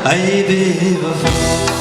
ای بی وفا.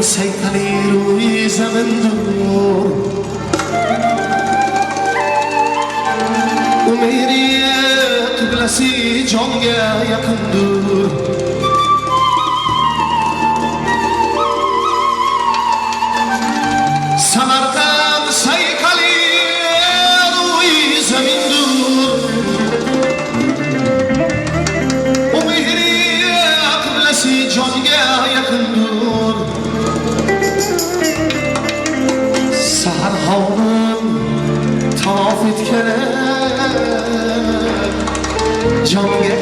سیطلی روی زمین دور میری تو گلسی جانگه یکن دور سمرقند سیطلی روی زمین دور میری تو گلسی جانگه یکن دور سهرهایم تافت کنه جانگه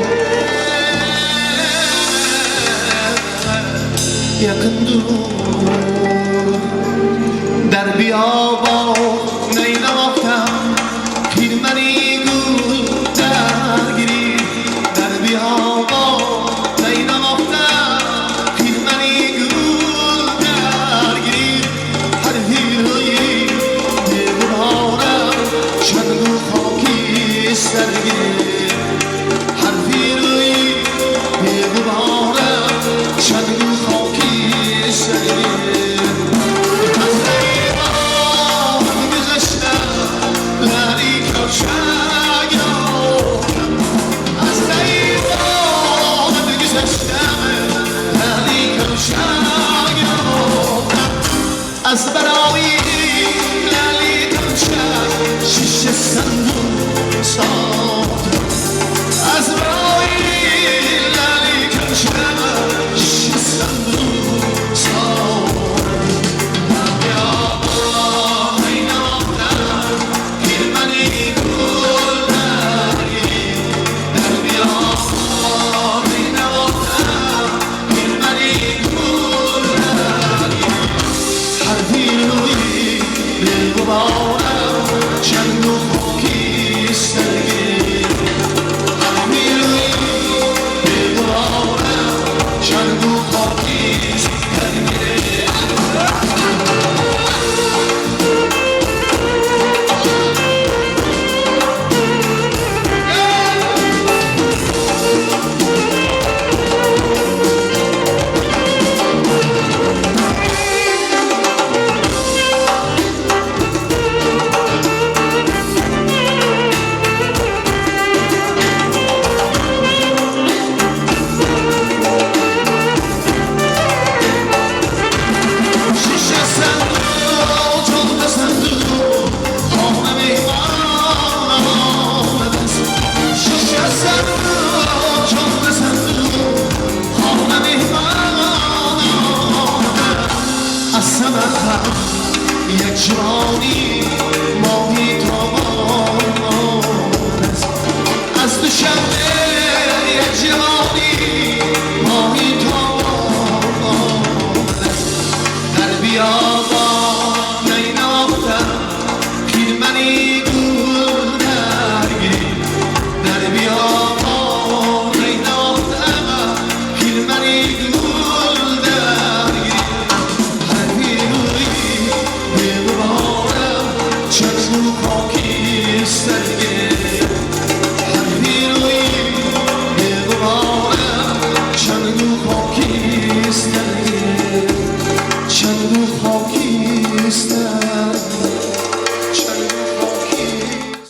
یکن دور در بیابان نینواختم پیرمنی گل درگیری در بیابان نینواختم پیرمنی گل درگیری هر هیروی نگرانم چند خاکی سرگیری هر هیروی نگرانم چند خاکی سرگیری از برای لالی کمشم شیشه صندوق ساخت از برای لالی کمشم شیشه صندوق ساخت در بیابان نینواختم پیرمنی گل درگیری در بیابان نینواختم پیرمنی گل درگیری هر جوانی ماهی تابان است از دوشنبه یک جوانی ماهی تابان است در بیابان نیناختم پیرمنی گل درگیری در بیابان نیناختم پیرمنی گل درگیری هر بیروی ببارم چشم خاکسترگه هر بیروی ببارم چندو خاکسترگه چندو خاکسترگه